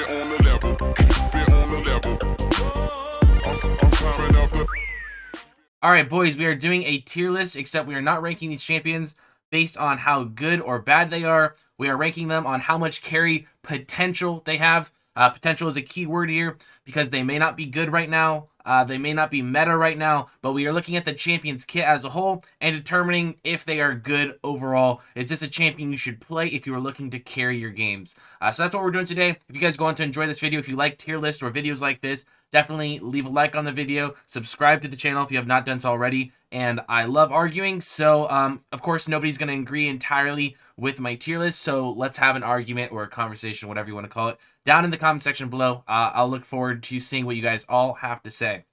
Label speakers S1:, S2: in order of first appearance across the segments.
S1: on the level. Keep it on the level. I'm climbing up the.
S2: Alright, boys, we are doing a tier list, except we are not ranking these champions based on how good or bad they are. We are ranking them on how much carry potential they have. Potential is a key word here because they may not be good right now. They may not be meta right now, but we are looking at the champion's kit as a whole and determining if they are good overall. Is this a champion you should play if you are looking to carry your games? So that's what we're doing today. If you guys go on to enjoy this video, if you like tier lists or videos like this, definitely leave a like on the video, subscribe to the channel if you have not done so already, and I love arguing, so of course nobody's going to agree entirely with my tier list, so let's have an argument or a conversation, whatever you want to call it, down in the comment section below. I'll look forward to seeing what you guys all have to say.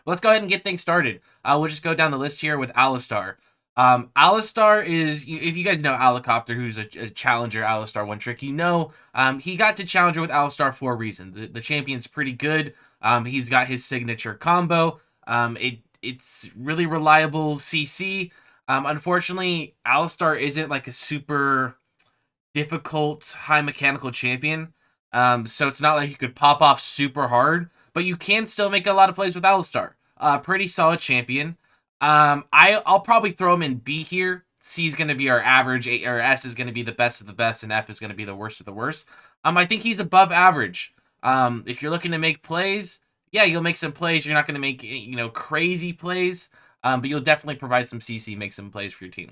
S2: Let's go ahead and get things started. We'll just go down the list here with Alistar. Alistar is, if you guys know Alicopter, who's a challenger Alistar one trick, you know he got to challenger with Alistar for a reason. The champion's pretty good. He's got his signature combo. It's really reliable CC. Unfortunately, Alistar isn't like a super difficult high mechanical champion. So it's not like you could pop off super hard, but you can still make a lot of plays with Alistar. Pretty solid champion. I'll probably throw him in B here. C is going to be our average, or S is going to be the best of the best, and F is going to be the worst of the worst. I think he's above average. If you're looking to make plays, yeah, you'll make some plays. You're not going to make, crazy plays, but you'll definitely provide some CC, make some plays for your team.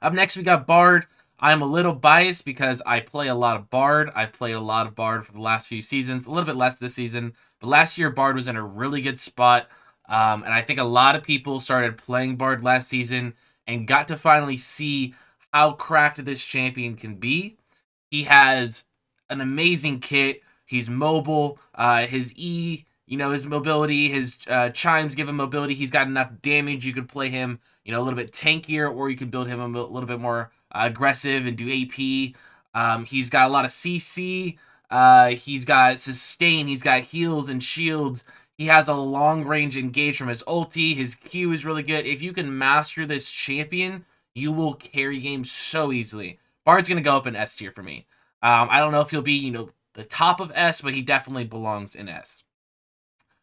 S2: Up next, we got Bard. I'm a little biased because I play a lot of Bard. I've played a lot of Bard for the last few seasons, a little bit less this season, but last year Bard was in a really good spot, and I think a lot of people started playing Bard last season and got to finally see how cracked this champion can be. He has an amazing kit. He's mobile. His E, his mobility, his chimes give him mobility. He's got enough damage. You could play him, a little bit tankier, or you could build him a little bit more aggressive and do AP. He's got a lot of CC. He's got sustain. He's got heals and shields. He has a long range engage from his ulti. His Q is really good. If you can master this champion, you will carry games so easily. Bard's going to go up in S tier for me. I don't know if he'll be, the top of S, but he definitely belongs in S.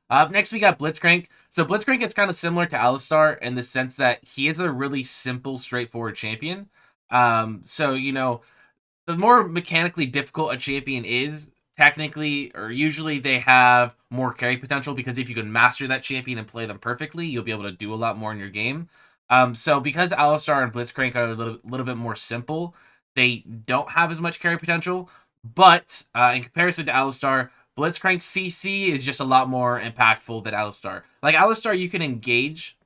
S2: Next, we got Blitzcrank. So Blitzcrank is kind of similar to Alistar in the sense that he is a really simple, straightforward champion. So, the more mechanically difficult a champion is, technically, or usually they have more carry potential, because if you can master that champion and play them perfectly, you'll be able to do a lot more in your game. So because Alistar and Blitzcrank are a little bit more simple, they don't have as much carry potential, but in comparison to Alistar, Blitzcrank's CC is just a lot more impactful than Alistar. Like Alistar, you can engage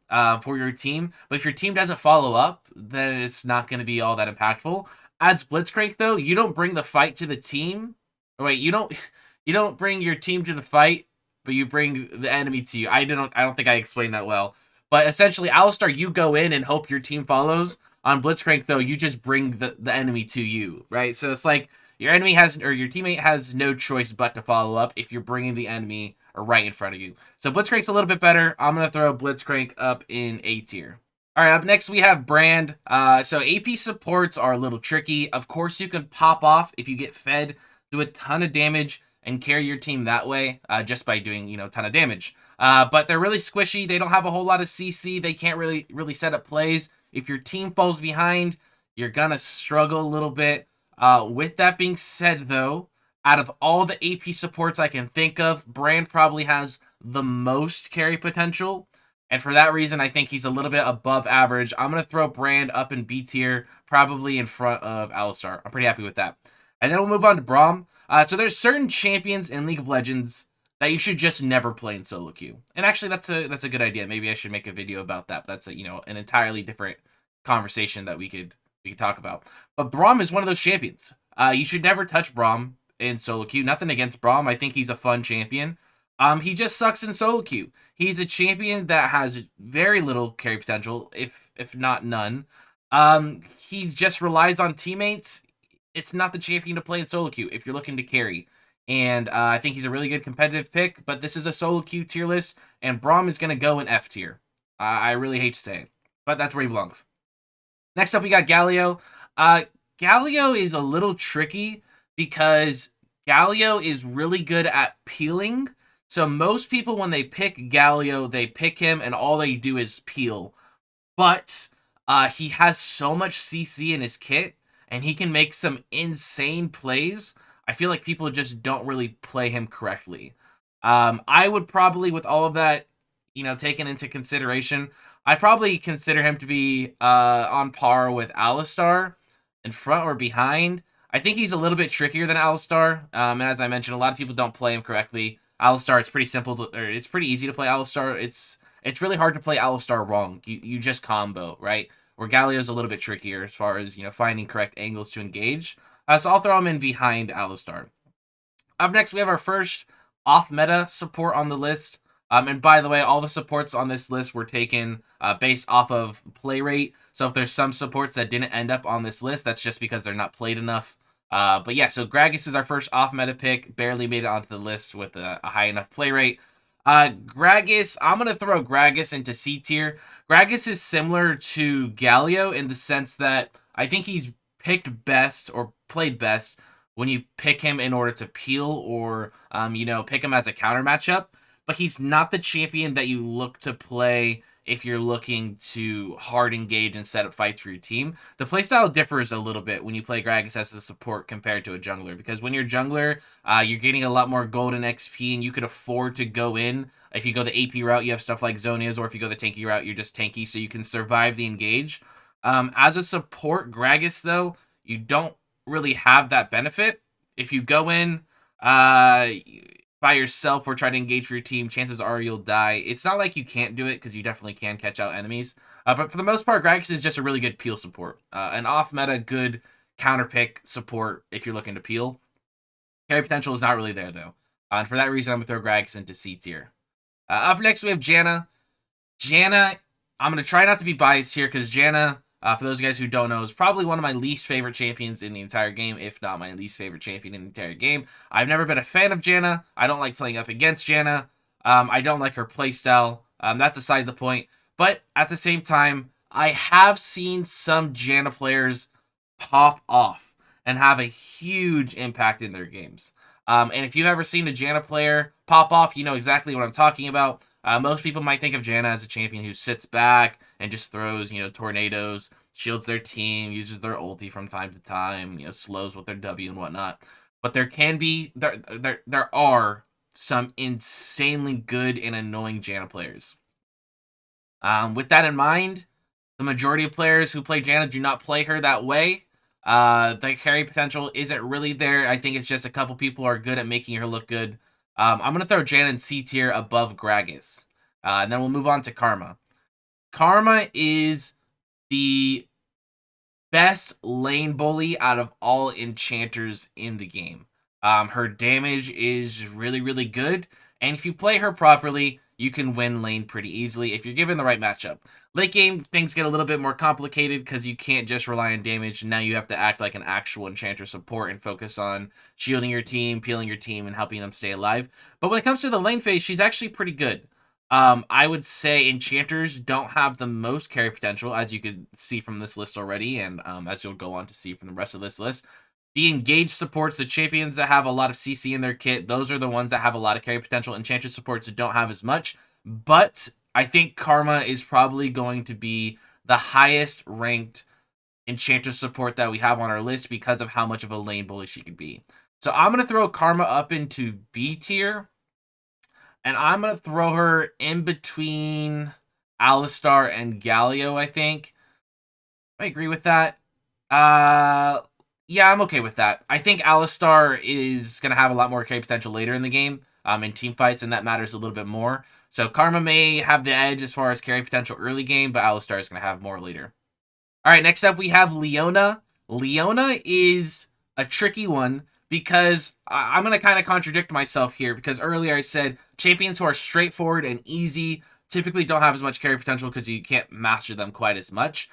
S2: for your team, but if your team doesn't follow up, then it's not going to be all that impactful. As Blitzcrank, though, you don't bring the fight to the team. Oh, wait, you don't bring your team to the fight, but you bring the enemy to you. I don't think I explained that well. But essentially, Alistar, you go in and hope your team follows. On Blitzcrank, though, you just bring the enemy to you, right? So it's like your enemy has, or your teammate has no choice but to follow up if you're bringing the enemy right in front of you. So Blitzcrank's a little bit better. I'm going to throw Blitzcrank up in A tier. All right, up next we have Brand. So AP supports are a little tricky. Of course, you can pop off if you get fed, do a ton of damage, and carry your team that way just by doing, a ton of damage. But they're really squishy. They don't have a whole lot of CC. They can't really set up plays. If your team falls behind, you're going to struggle a little bit. With that being said, though, out of all the AP supports I can think of, Brand probably has the most carry potential. And for that reason, I think he's a little bit above average. I'm going to throw Brand up in B tier, probably in front of Alistar. I'm pretty happy with that. And then we'll move on to Braum. So there's certain champions in League of Legends that you should just never play in solo queue. And actually, that's a good idea. Maybe I should make a video about that. That's an entirely different conversation that we could talk about. But Braum is one of those champions. You should never touch Braum in solo queue. Nothing against Braum. I think he's a fun champion. He just sucks in solo queue. He's a champion that has very little carry potential, if not none. He just relies on teammates. It's not the champion to play in solo queue if you're looking to carry. And I think he's a really good competitive pick, but this is a solo queue tier list, and Braum is going to go in F tier. I really hate to say it, but that's where he belongs. Next up, we got Galio. Galio is a little tricky because Galio is really good at peeling. So most people, when they pick Galio, they pick him and all they do is peel. But he has so much CC in his kit, and he can make some insane plays. I feel like people just don't really play him correctly. I would probably, with all of that, taken into consideration, I'd probably consider him to be on par with Alistar in front or behind. I think he's a little bit trickier than Alistar. And as I mentioned, a lot of people don't play him correctly. Alistar, it's pretty simple to, or it's pretty easy to play Alistar. It's really hard to play Alistar wrong. You just combo, right? Where Galio's a little bit trickier as far as, finding correct angles to engage. So I'll throw him in behind Alistar. Up next, we have our first off-meta support on the list. And by the way, all the supports on this list were taken based off of play rate. So if there's some supports that didn't end up on this list, that's just because they're not played enough. But yeah, so Gragas is our first off-meta pick. Barely made it onto the list with a high enough play rate. Gragas, I'm going to throw Gragas into C tier. Gragas is similar to Galio in the sense that I think he's picked best or played best when you pick him in order to peel or, pick him as a counter matchup. But he's not the champion that you look to play if you're looking to hard engage and set up fights for your team. The playstyle differs a little bit when you play Gragas as a support compared to a jungler, because when you're jungler, you're getting a lot more golden XP, and you could afford to go in. If you go the AP route, you have stuff like Zonias, or if you go the tanky route, you're just tanky, so you can survive the engage. As a support, Gragas, though, you don't really have that benefit. If you go in by yourself or try to engage for your team, chances are you'll die. It's not like you can't do it, because you definitely can catch out enemies. But for the most part, Gragas is just a really good peel support. An off-meta, good counter pick support if you're looking to peel. Carry potential is not really there, though. And for that reason, I'm going to throw Gragas into C tier. Up next, we have Janna. Janna, I'm going to try not to be biased here, because Janna, for those guys who don't know, is probably one of my least favorite champions in the entire game, if not my least favorite champion in the entire game. I've never been a fan of Janna. I don't like playing up against Janna. I don't like her playstyle. That's aside the point. But at the same time, I have seen some Janna players pop off and have a huge impact in their games. And if you've ever seen a Janna player pop off, you know exactly what I'm talking about. Most people might think of Janna as a champion who sits back and just throws, tornadoes, shields their team, uses their ulti from time to time, slows with their W and whatnot. But there are some insanely good and annoying Janna players. With that in mind, the majority of players who play Janna do not play her that way. The carry potential isn't really there. I think it's just a couple people are good at making her look good. I'm going to throw Janna in C tier above Gragas. And then we'll move on to Karma. Karma is the best lane bully out of all enchanters in the game. Her damage is really, really good. And if you play her properly, you can win lane pretty easily if you're given the right matchup. Late game, things get a little bit more complicated because you can't just rely on damage. Now you have to act like an actual enchanter support and focus on shielding your team, peeling your team, and helping them stay alive. But when it comes to the lane phase, she's actually pretty good. I would say enchanters don't have the most carry potential, as you could see from this list already, and as you'll go on to see from the rest of this list. The engaged supports, the champions that have a lot of CC in their kit, those are the ones that have a lot of carry potential. Enchanted supports don't have as much, but I think Karma is probably going to be the highest ranked enchanter support that we have on our list because of how much of a lane bully she could be. So I'm going to throw Karma up into B tier, and I'm going to throw her in between Alistar and Galio, I think. I agree with that. Yeah, I'm okay with that. I think Alistar is going to have a lot more carry potential later in the game in team fights, and that matters a little bit more. So Karma may have the edge as far as carry potential early game, but Alistar is going to have more later. All right, next up we have Leona. Leona is a tricky one because I'm going to kind of contradict myself here, because earlier I said champions who are straightforward and easy typically don't have as much carry potential because you can't master them quite as much.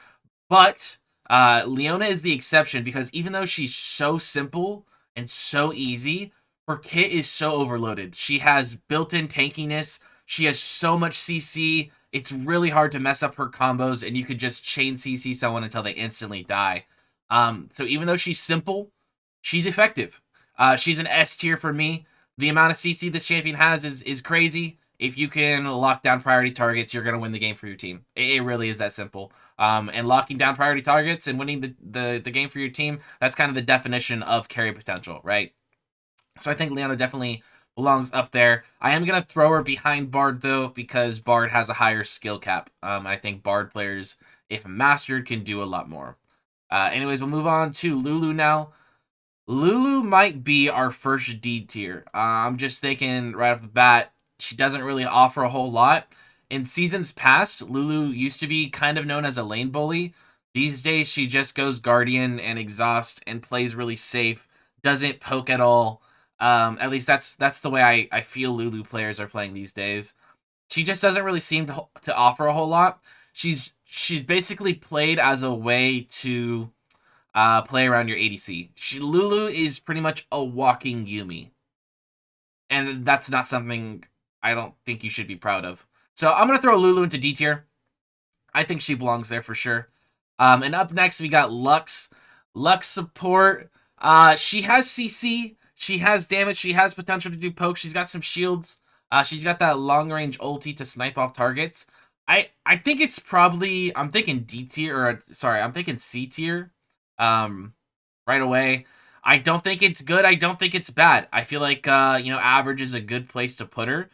S2: But Leona is the exception, because even though she's so simple and so easy, her kit is so overloaded. She has built-in tankiness. She has so much CC. It's really hard to mess up her combos, and you could just chain CC someone until they instantly die. So even though she's simple, she's effective. She's an S tier for me. The amount of CC this champion has is crazy. If you can lock down priority targets, you're going to win the game for your team. It really is that simple. And locking down priority targets and winning the game for your team, that's kind of the definition of carry potential, right? So I think Leona definitely belongs up there. I am going to throw her behind Bard, though, because Bard has a higher skill cap. I think Bard players, if mastered, can do a lot more. Anyways, we'll move on to Lulu now. Lulu might be our first D tier. I'm just thinking right off the bat, she doesn't really offer a whole lot. In seasons past, Lulu used to be kind of known as a lane bully. These days, she just goes Guardian and Exhaust and plays really safe, doesn't poke at all. At least that's the way I feel Lulu players are playing these days. She just doesn't really seem to offer a whole lot. She's basically played as a way to play around your ADC. Lulu is pretty much a walking Yumi. And that's not something I don't think you should be proud of. So I'm going to throw Lulu into D tier. I think she belongs there for sure. And up next, we got Lux. Lux support. She has CC. She has damage. She has potential to do poke. She's got some shields. She's got that long-range ulti to snipe off targets. I think it's probably... I'm thinking D tier. Or, sorry, I'm thinking C tier. Right away. I don't think it's good. I don't think it's bad. I feel like, average is a good place to put her.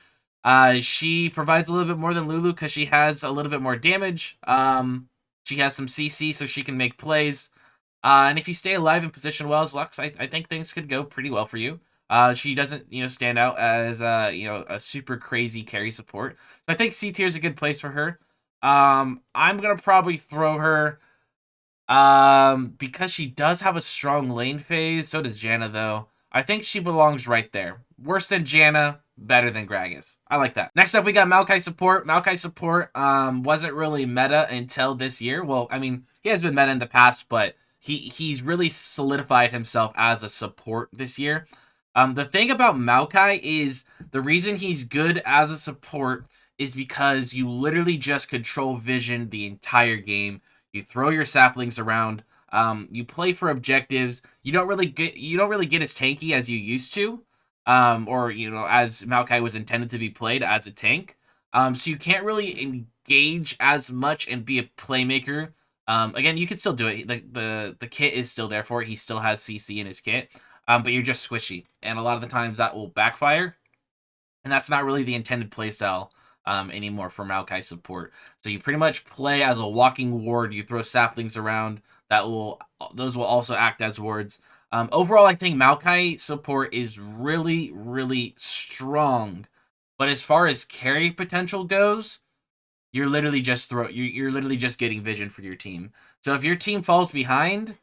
S2: She provides a little bit more than Lulu because she has a little bit more damage. She has some CC so she can make plays. And if you stay alive and position well as Lux, I think things could go pretty well for you. She doesn't, stand out as, a super crazy carry support. So I think C tier is a good place for her. I'm going to probably throw her... because she does have a strong lane phase, so does Janna, though. I think she belongs right there. Worse than Janna, better than Gragas. I like that. Next up, we got Maokai support. Maokai support wasn't really meta until this year. Well, I mean, he has been meta in the past, but he's really solidified himself as a support this year. The thing about Maokai is the reason he's good as a support is because you literally just control vision the entire game. You throw your saplings around. You play for objectives. You don't really get as tanky as you used to, or as Maokai was intended to be played as a tank. So you can't really engage as much and be a playmaker. Again, you can still do it. The kit is still there for it. He still has CC in his kit, but you're just squishy, and a lot of the times that will backfire, and that's not really the intended playstyle. Anymore for Maokai support. So you pretty much play as a walking ward. You throw saplings around. Those will also act as wards. Overall, I think Maokai support is really, really strong. But as far as carry potential goes, you're literally just getting vision for your team. So if your team falls behind,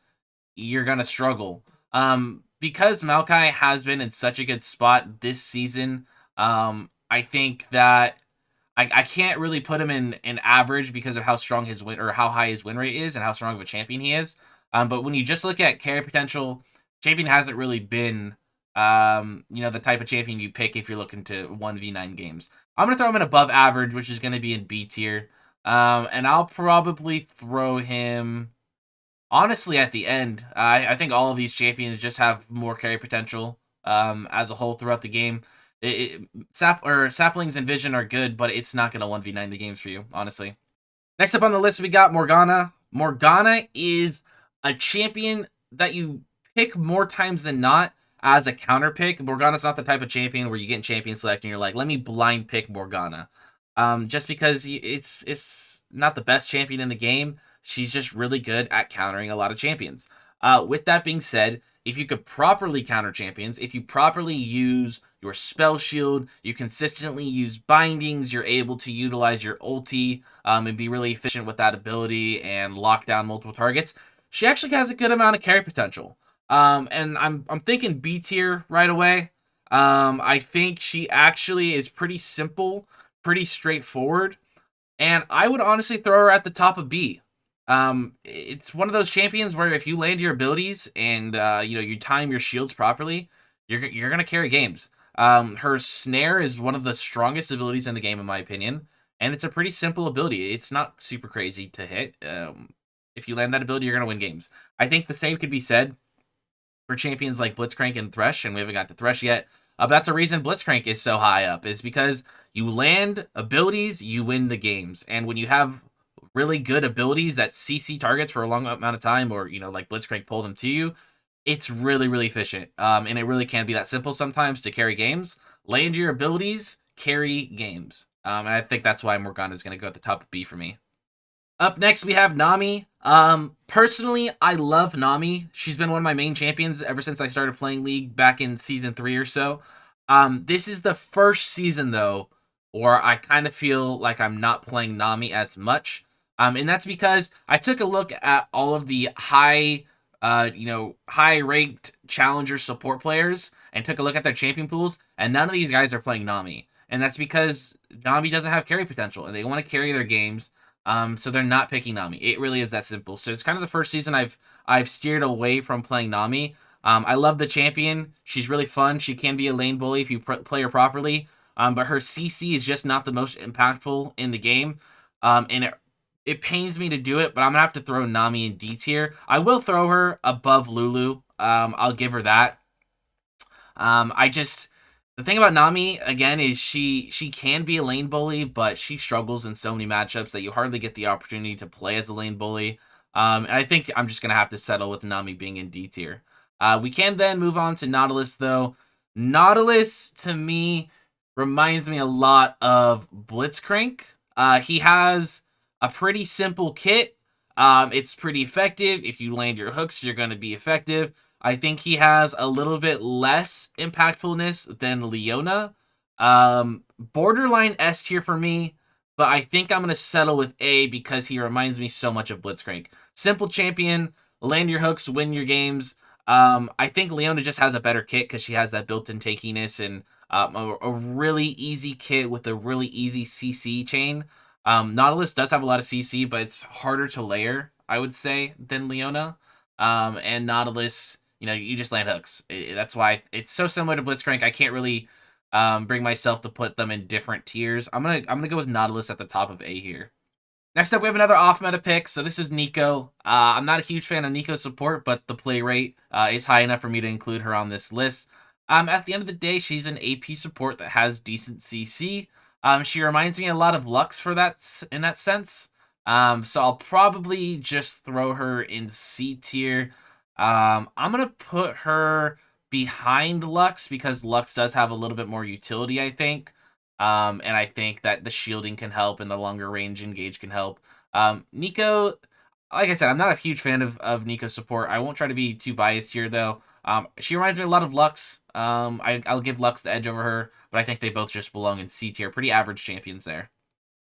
S2: you're gonna struggle. Because Maokai has been in such a good spot this season, I think that I can't really put him in average because of how strong his win or how high his win rate is and how strong of a champion he is. But when you just look at carry potential, champion hasn't really been the type of champion you pick if you're looking to 1v9 games. I'm gonna throw him in above average, which is gonna be in B tier. And I'll probably throw him honestly at the end. I think all of these champions just have more carry potential as a whole throughout the game. Saplings and Vision are good, but it's not going to 1v9 the games for you, honestly. Next up on the list, we got Morgana. Morgana is a champion that you pick more times than not as a counter pick. Morgana's not the type of champion where you get in champion select and you're like, let me blind pick Morgana. Just because it's not the best champion in the game, she's just really good at countering a lot of champions. With that being said, if you could properly counter champions, if you properly use your spell shield, you consistently use bindings, you're able to utilize your ulti and be really efficient with that ability and lock down multiple targets, she actually has a good amount of carry potential. And I'm thinking B tier right away. I think she actually is pretty simple, pretty straightforward, and I would honestly throw her at the top of B. It's one of those champions where if you land your abilities and you time your shields properly, you're gonna carry games. Her snare is one of the strongest abilities in the game, in my opinion, and it's a pretty simple ability. It's not super crazy to hit. If you land that ability, you're gonna win games. I think the same could be said for champions like Blitzcrank and Thresh, and we haven't got to Thresh yet. But that's a reason Blitzcrank is so high up, is because you land abilities, you win the games. And when you have really good abilities that CC targets for a long amount of time, or, like Blitzcrank pull them to you, it's really, really efficient. And it really can be that simple sometimes to carry games. Land your abilities, carry games. And I think that's why Morgana is going to go at the top of B for me. Up next, we have Nami. Personally, I love Nami. She's been one of my main champions ever since I started playing League back in Season 3 or so. This is the first season, though, where I kind of feel like I'm not playing Nami as much. And that's because I took a look at all of the high-ranked challenger support players and took a look at their champion pools, and none of these guys are playing Nami. And that's because Nami doesn't have carry potential, and they want to carry their games. So they're not picking Nami. It really is that simple. So it's kind of the first season I've steered away from playing Nami. I love the champion. She's really fun. She can be a lane bully if you play her properly. But her CC is just not the most impactful in the game. And it pains me to do it, but I'm gonna have to throw Nami in D tier. I will throw her above Lulu. I'll give her that. The thing about Nami, again, is she can be a lane bully, but she struggles in so many matchups that you hardly get the opportunity to play as a lane bully. And I think I'm just going to have to settle with Nami being in D tier. We can then move on to Nautilus, though. Nautilus, to me, reminds me a lot of Blitzcrank. He has a pretty simple kit. It's pretty effective. If you land your hooks, you're going to be effective. I think he has a little bit less impactfulness than Leona. Borderline S tier for me, but I think I'm going to settle with A because he reminds me so much of Blitzcrank. Simple champion, land your hooks, win your games. I think Leona just has a better kit because she has that built-in tankiness and a really easy kit with a really easy CC chain. Nautilus does have a lot of CC, but it's harder to layer, I would say, than Leona. And Nautilus, you just land hooks. That's why it's so similar to Blitzcrank. I can't really bring myself to put them in different tiers. I'm gonna go with Nautilus at the top of A here. Next up, we have another off-meta pick. So this is Neko. I'm not a huge fan of Neko support, but the play rate is high enough for me to include her on this list. At the end of the day, she's an AP support that has decent CC. She reminds me a lot of Lux in that sense. So I'll probably just throw her in C tier. I'm gonna put her behind Lux because Lux does have a little bit more utility, I think. And I think that the shielding can help and the longer range engage can help. Neko, like I said, I'm not a huge fan of Neko support. I won't try to be too biased here, though. She reminds me a lot of Lux. I'll give Lux the edge over her, but I think they both just belong in C tier. Pretty average champions there.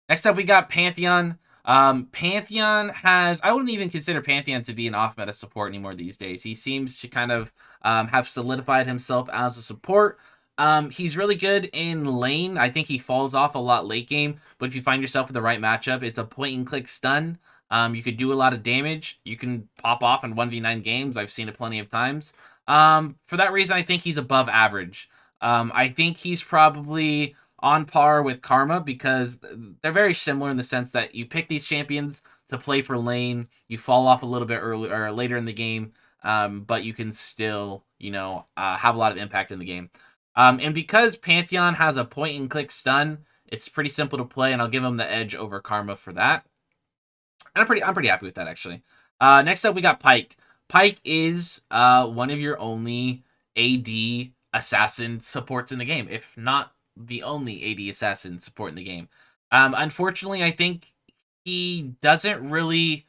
S2: Next up, we got Pantheon. Pantheon has... I wouldn't even consider Pantheon to be an off-meta support anymore these days. He seems to kind of have solidified himself as a support. He's really good in lane. I think he falls off a lot late game, but if you find yourself in the right matchup, it's a point-and-click stun. You could do a lot of damage. You can pop off in 1v9 games. I've seen it plenty of times. For that reason, I think he's above average. I think he's probably on par with Karma because they're very similar in the sense that you pick these champions to play for lane, you fall off a little bit early or later in the game, but you can still, have a lot of impact in the game. And because Pantheon has a point-and-click stun, it's pretty simple to play, and I'll give him the edge over Karma for that. And I'm pretty happy with that, actually. Next up, we got Pyke. Pyke is one of your only AD assassin supports in the game, if not the only AD assassin support in the game. Unfortunately, I think he's not really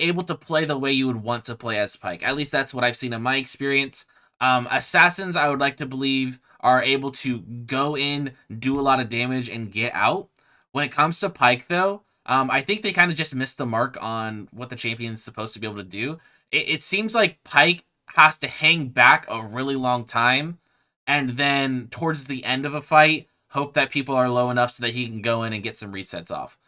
S2: able to play the way you would want to play as Pyke. At least that's what I've seen in my experience. Assassins, I would like to believe, are able to go in, do a lot of damage, and get out. When it comes to Pyke, though, I think they kind of just missed the mark on what the champion's supposed to be able to do. It seems like Pyke has to hang back a really long time, and then towards the end of a fight, hope that people are low enough so that he can go in and get some resets off.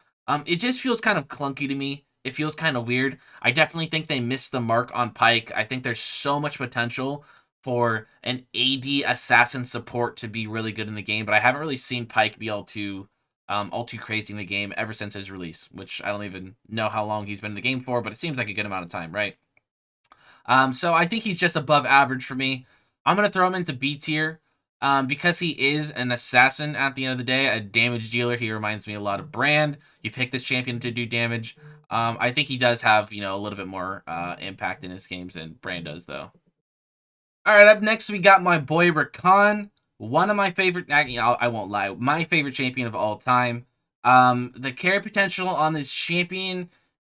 S2: It just feels kind of clunky to me. It feels kind of weird. I definitely think they missed the mark on Pyke. I think there's so much potential for an AD assassin support to be really good in the game, but I haven't really seen Pyke be all too crazy in the game ever since his release, which I don't even know how long he's been in the game for, but it seems like a good amount of time, right? So I think he's just above average for me. I'm going to throw him into B tier because he is an assassin at the end of the day, a damage dealer. He reminds me a lot of Brand. You pick this champion to do damage. I think he does have, a little bit more impact in his games than Brand does, though. All right, up next we got my boy Recon, one of my favorite. I won't lie, my favorite champion of all time. The carry potential on this champion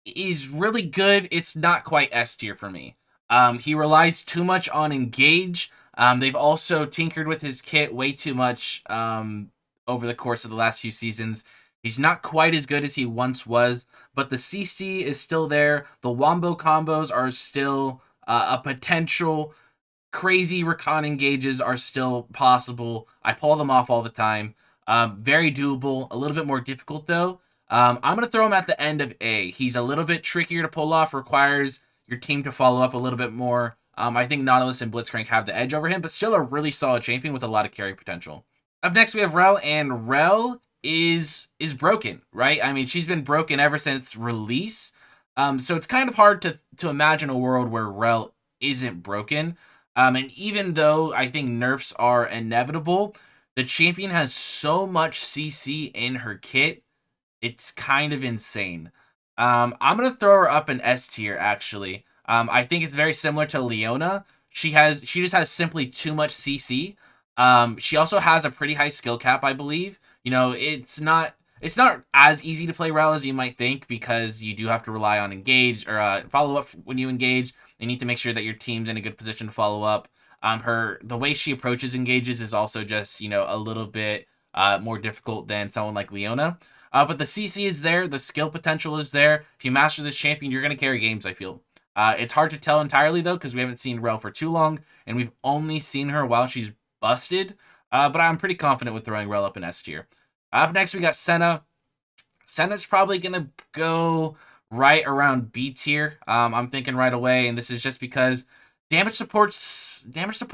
S2: is really good. It's not quite S tier for me. He relies too much on engage. They've also tinkered with his kit way too much over the course of the last few seasons. He's not quite as good as he once was, but the CC is still there. The wombo combos are still a potential. Crazy recon engages are still possible. I pull them off all the time. Very doable. A little bit more difficult, though. I'm going to throw him at the end of A. He's a little bit trickier to pull off, requires your team to follow up a little bit more. I think Nautilus and Blitzcrank have the edge over him, but still a really solid champion with a lot of carry potential. Up next, we have Rel, and Rel is broken, right? I mean, she's been broken ever since release. So it's kind of hard to imagine a world where Rel isn't broken. And even though I think nerfs are inevitable, the champion has so much CC in her kit, it's kind of insane. I'm gonna throw her up in S tier actually. I think it's very similar to Leona. She just has simply too much CC. She also has a pretty high skill cap, I believe. It's not as easy to play Rel as you might think because you do have to rely on engage or follow up when you engage. You need to make sure that your team's in a good position to follow up. The way she approaches engages is also just a little bit more difficult than someone like Leona. But the CC is there, the skill potential is there. If you master this champion, you're gonna carry games. I feel. It's hard to tell entirely though because we haven't seen Rel for too long, and we've only seen her while she's busted. But I'm pretty confident with throwing Rel up in S tier. Up next, we got Senna. Senna's probably gonna go right around B tier. I'm thinking right away, and this is just because damage supports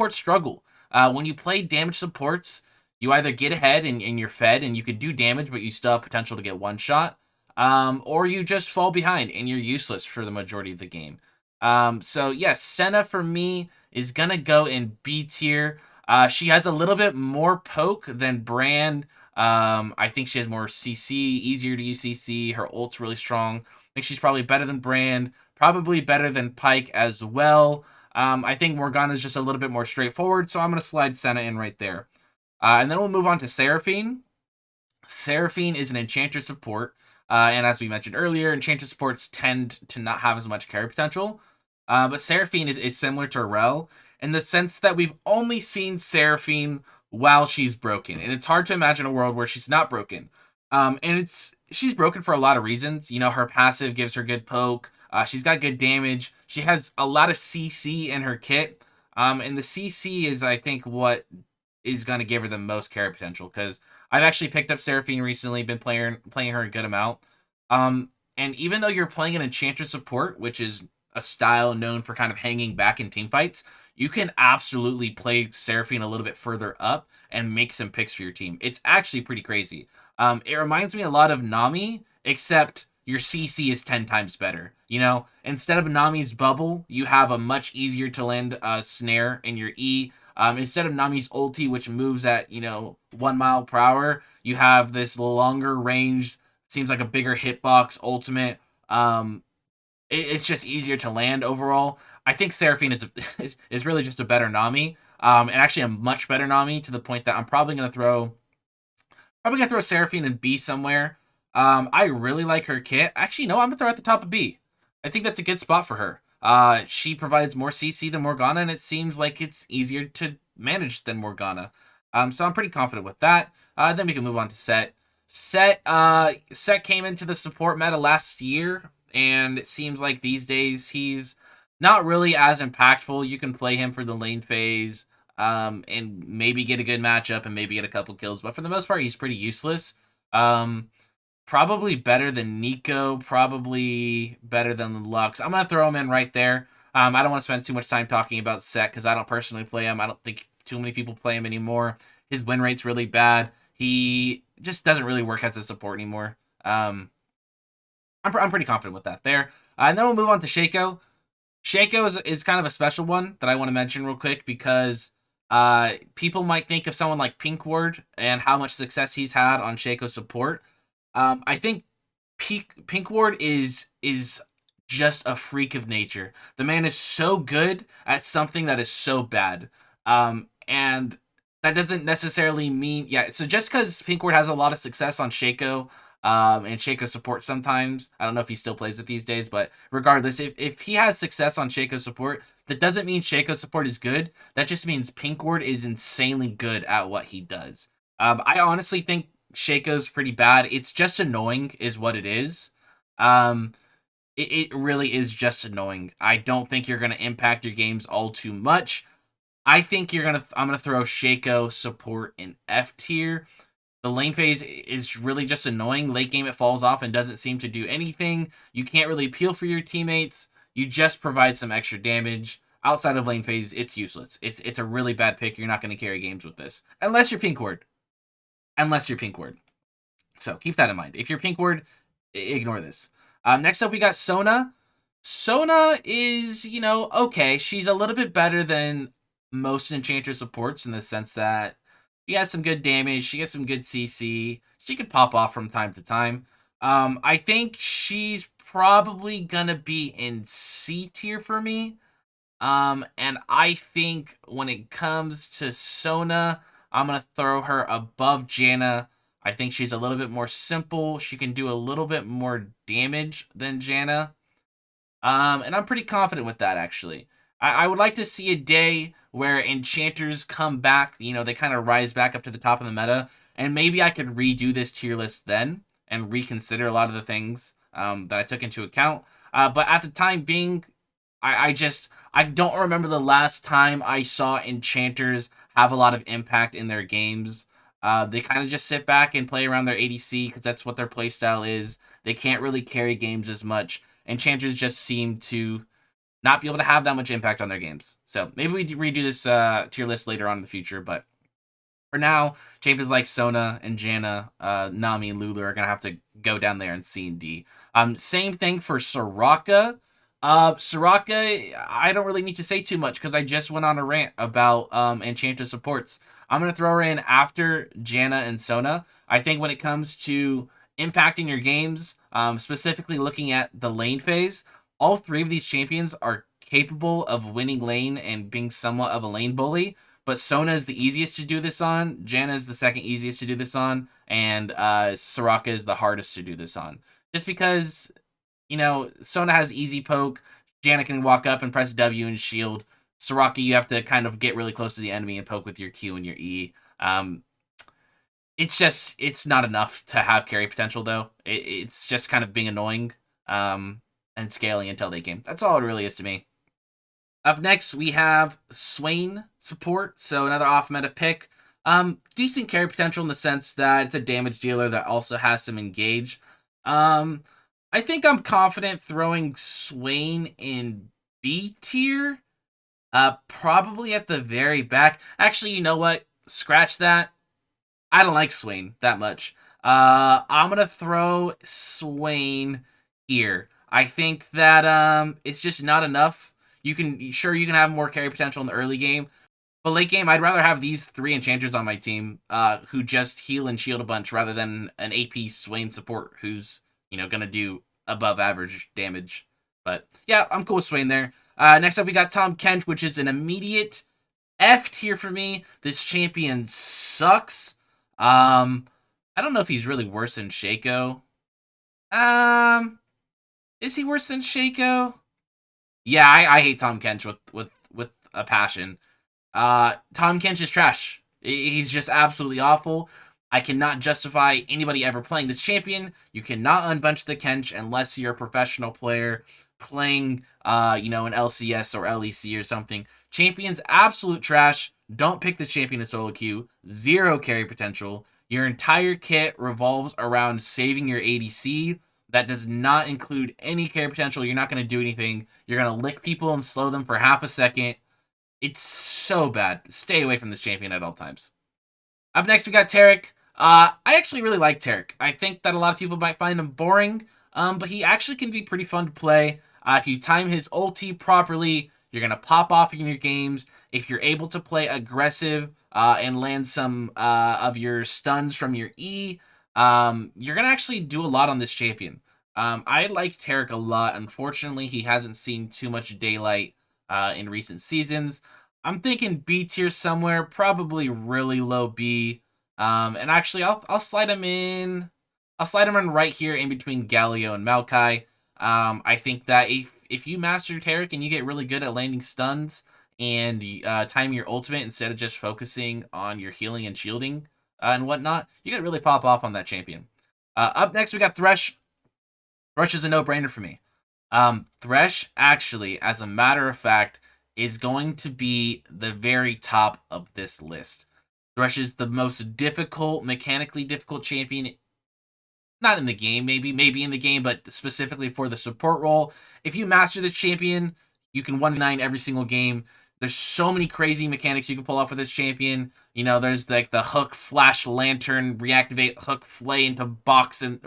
S2: struggle. When you play damage supports, you either get ahead and you're fed and you could do damage, but you still have potential to get one shot, or you just fall behind and you're useless for the majority of the game. So yes, Senna for me is gonna go in B tier. She has a little bit more poke than Brand. I think she has more CC, easier to use CC. Her ult's really strong. I think she's probably better than Brand, probably better than Pyke as well. I think Morgana is just a little bit more straightforward, so I'm going to slide Senna in right there. And then we'll move on to Seraphine. Seraphine is an Enchantress support, and as we mentioned earlier, Enchantress supports tend to not have as much carry potential. But Seraphine is similar to Rel in the sense that we've only seen Seraphine while she's broken, and it's hard to imagine a world where she's not broken. And she's broken for a lot of reasons. Her passive gives her good poke. She's got good damage. She has a lot of CC in her kit. And the CC is, I think, what is going to give her the most carry potential. Because I've actually picked up Seraphine recently, been playing her a good amount. And even though you're playing an Enchantress support, which is a style known for kind of hanging back in team fights, you can absolutely play Seraphine a little bit further up and make some picks for your team. It's actually pretty crazy. It reminds me a lot of Nami, except your CC is 10 times better. Instead of Nami's bubble, you have a much easier to land snare in your E. Instead of Nami's ulti, which moves at 1 mile per hour, you have this longer range, seems like a bigger hitbox ultimate. It's just easier to land overall. I think Seraphine is really just a better Nami, and actually a much better Nami to the point that I'm probably gonna throw Seraphine in B somewhere. I really like her kit. Actually, no, I'm gonna throw her at the top of B. I think that's a good spot for her. She provides more CC than Morgana, and it seems like it's easier to manage than Morgana. So I'm pretty confident with that. Then we can move on to Set. Set came into the support meta last year, and it seems like these days he's not really as impactful. You can play him for the lane phase, and maybe get a good matchup and maybe get a couple kills, but for the most part, he's pretty useless. Probably better than Neko, probably better than Lux. I'm gonna throw him in right there. I don't want to spend too much time talking about Set because I don't personally play him. I don't think too many people play him anymore. His win rate's really bad. He just doesn't really work as a support anymore. I'm pretty confident with that there. And then we'll move on to Shaco. Shaco is kind of a special one that I want to mention real quick because people might think of someone like Pinkward and how much success he's had on Shaco support. I think Pinkward is just a freak of nature. The man is so good at something that is so bad. And that doesn't necessarily mean so just because Pinkward has a lot of success on Shaco, and Shaco support sometimes. I don't know if he still plays it these days, but regardless, if he has success on Shaco support, that doesn't mean Shaco support is good. That just means Pinkward is insanely good at what he does. I honestly think Shaco's pretty bad. It's just annoying, is what it is. Um, it really is just annoying. I don't think you're gonna impact your games all too much. I think I'm gonna throw Shaco support in F tier. The lane phase is really just annoying. Late game, it falls off and doesn't seem to do anything. You can't really peel for your teammates. You just provide some extra damage. Outside of lane phase, it's useless. It's a really bad pick. You're not going to carry games with this. Unless you're Pinkward. Unless you're Pinkward. So keep that in mind. If you're Pinkward, ignore this. Next up, we got Sona. Sona is, okay. She's a little bit better than most Enchanter supports in the sense that she has some good damage. She has some good CC. She could pop off from time to time. I think she's probably going to be in C tier for me. And I think when it comes to Sona, I'm going to throw her above Janna. I think she's a little bit more simple. She can do a little bit more damage than Janna. And I'm pretty confident with that, actually. I would like to see a day where enchanters come back, they kind of rise back up to the top of the meta, and maybe I could redo this tier list then and reconsider a lot of the things that I took into account. But at the time being, I don't remember the last time I saw enchanters have a lot of impact in their games. They kind of just sit back and play around their ADC because that's what their playstyle is. They can't really carry games as much. Enchanters just seem to not be able to have that much impact on their games. So maybe we redo this tier list later on in the future, but for now, champions like Sona and Janna, Nami, and Lulu are going to have to go down there in C and D. Same thing for Soraka. Soraka, I don't really need to say too much because I just went on a rant about Enchanter supports. I'm going to throw her in after Janna and Sona. I think when it comes to impacting your games, specifically looking at the lane phase, all three of these champions are capable of winning lane and being somewhat of a lane bully, but Sona is the easiest to do this on, Janna is the second easiest to do this on, and Soraka is the hardest to do this on. Just because, Sona has easy poke, Janna can walk up and press W and shield. Soraka, you have to kind of get really close to the enemy and poke with your Q and your E. It's not enough to have carry potential, though. It's just kind of being annoying. And scaling until late game. That's all it really is to me. Up next, we have Swain support, so another off-meta pick. Decent carry potential in the sense that it's a damage dealer that also has some engage. I think I'm confident throwing Swain in B tier. Probably at the very back. Actually, you know what? Scratch that. I don't like Swain that much. I'm gonna throw Swain here. I think that it's just not enough. You can have more carry potential in the early game, but late game, I'd rather have these three enchanters on my team who just heal and shield a bunch rather than an AP Swain support who's gonna do above average damage. But yeah, I'm cool with Swain there. Next up, we got Tahm Kench, which is an immediate F tier for me. This champion sucks. I don't know if he's really worse than Shaco. Is he worse than Shaco? Yeah, I hate Tahm Kench with a passion. Tahm Kench is trash. He's just absolutely awful. I cannot justify anybody ever playing this champion. You cannot unbunch the Kench unless you're a professional player playing, an LCS or LEC or something. Champion's absolute trash. Don't pick this champion in solo queue. Zero carry potential. Your entire kit revolves around saving your ADC. That does not include any carry potential. You're not going to do anything. You're going to lick people and slow them for half a second. It's so bad. Stay away from this champion at all times. Up next, we got Taric. I actually really like Taric. I think that a lot of people might find him boring, but he actually can be pretty fun to play. If you time his ulti properly, you're going to pop off in your games. If you're able to play aggressive and land some of your stuns from your E, you're going to actually do a lot on this champion. I like Taric a lot. Unfortunately, he hasn't seen too much daylight in recent seasons. I'm thinking B tier somewhere, probably really low B. And actually, I'll slide him in. I'll slide him in right here in between Galio and Maokai. I think that if you master Taric and you get really good at landing stuns and timing your ultimate instead of just focusing on your healing and shielding and whatnot, you could really pop off on that champion. Up next, we got Thresh. Thresh is a no-brainer for me. Thresh, actually, as a matter of fact, is going to be the very top of this list. Thresh is the most difficult, mechanically difficult champion, not in the game, maybe in the game, but specifically for the support role. If you master this champion, you can 1v9 every single game. There's so many crazy mechanics you can pull off with this champion. You know, there's like the hook, flash, lantern, reactivate, hook, flay into box and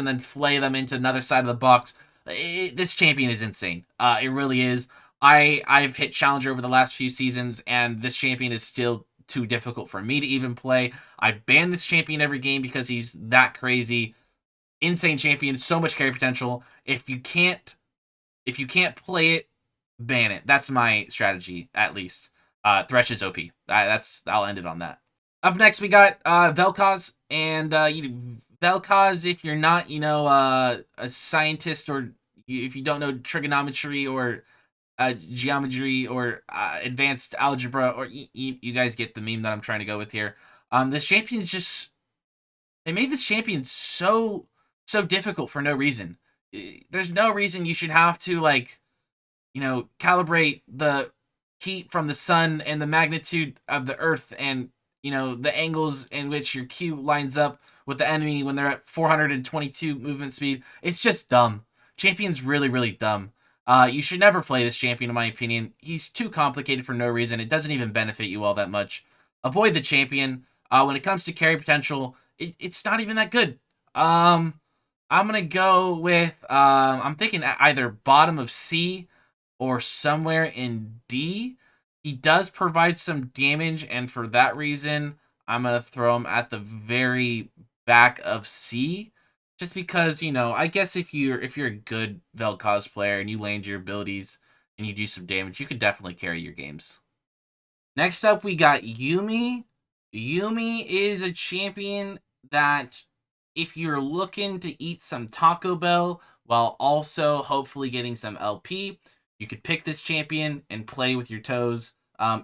S2: then flay them into another side of the box. This champion is insane. It really is. I've hit Challenger over the last few seasons, and this champion is still too difficult for me to even play. I ban this champion every game because he's that crazy. Insane champion, so much carry potential. If you can't play it, ban it. That's my strategy, at least. Thresh is OP. I'll end it on that. Up next, we got Vel'Koz, and Vel'Koz, if you're not, a scientist, or if you don't know trigonometry or geometry or advanced algebra, or you guys get the meme that I'm trying to go with here. This champion's just, they made this champion so difficult for no reason. There's no reason you should have to calibrate the heat from the sun and the magnitude of the earth and the angles in which your Q lines up with the enemy when they're at 422 movement speed. It's just dumb. Champion's really dumb. You should never play this champion, in my opinion. He's too complicated for no reason. It doesn't even benefit you all that much. Avoid the champion. When it comes to carry potential, it's not even that good. I'm going to go with, I'm thinking either bottom of C or somewhere in D. He does provide some damage, and for that reason, I'm going to throw him at the very back of C. Just because, I guess if you're a good Vel'Koz player and you land your abilities and you do some damage, you could definitely carry your games. Next up, we got Yuumi. Yuumi is a champion that, if you're looking to eat some Taco Bell while also hopefully getting some LP, you could pick this champion and play with your toes.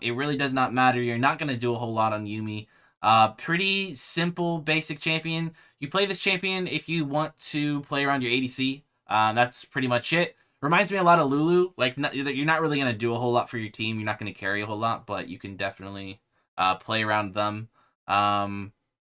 S2: It really does not matter. You're not going to do a whole lot on Yuumi. Pretty simple, basic champion. You play this champion if you want to play around your ADC. That's pretty much it. Reminds me a lot of Lulu. You're not really going to do a whole lot for your team. You're not going to carry a whole lot, but you can definitely play around them.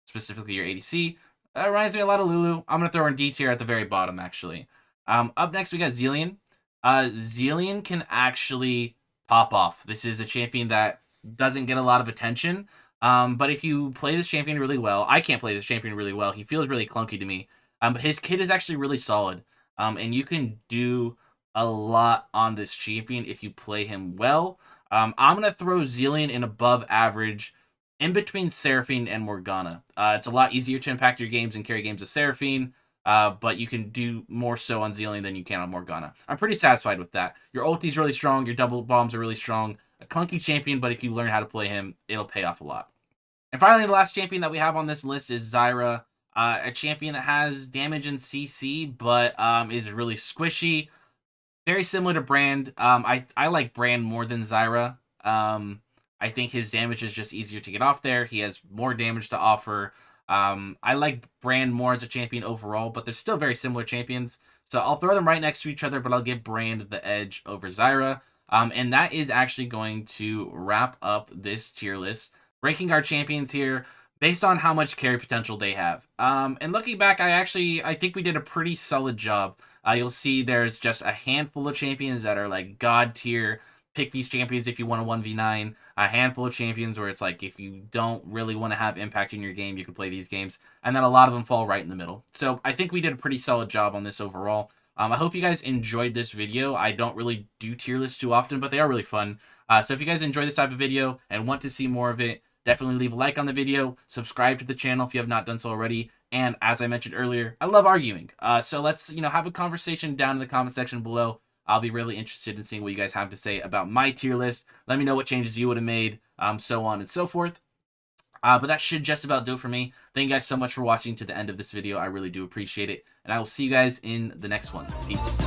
S2: Specifically your ADC. Reminds me a lot of Lulu. I'm going to throw in D tier at the very bottom, actually. Up next, we got Zilean. Zilean can actually pop off. This is a champion that doesn't get a lot of attention. But if you play this champion really well, I can't play this champion really well. He feels really clunky to me. But his kit is actually really solid. And you can do a lot on this champion if you play him well. I'm going to throw Zilean in above average, in between Seraphine and Morgana. It's a lot easier to impact your games and carry games with Seraphine. But you can do more so on Zilean than you can on Morgana. I'm pretty satisfied with that. Your ulti's really strong. Your double bombs are really strong. A clunky champion, but if you learn how to play him, it'll pay off a lot. And finally, the last champion that we have on this list is Zyra. A champion that has damage and CC, but is really squishy. Very similar to Brand. I like Brand more than Zyra. I think his damage is just easier to get off there. He has more damage to offer. I like Brand more as a champion overall, but they're still very similar champions. So I'll throw them right next to each other, but I'll give Brand the edge over Zyra. And that is actually going to wrap up this tier list, ranking our champions here based on how much carry potential they have. And looking back, I think we did a pretty solid job. You'll see there's just a handful of champions that are like god tier. Pick these champions if you want a 1v9. A handful of champions where it's like, if you don't really want to have impact in your game, you can play these games. And then a lot of them fall right in the middle. So I think we did a pretty solid job on this overall. I hope you guys enjoyed this video. I don't really do tier lists too often, but they are really fun. So if you guys enjoy this type of video and want to see more of it, definitely leave a like on the video, subscribe to the channel if you have not done so already, and as I mentioned earlier, I love arguing. So let's, have a conversation down in the comment section below. I'll be really interested in seeing what you guys have to say about my tier list. Let me know what changes you would have made, so on and so forth. But that should just about do it for me. Thank you guys so much for watching to the end of this video. I really do appreciate it. And I will see you guys in the next one. Peace.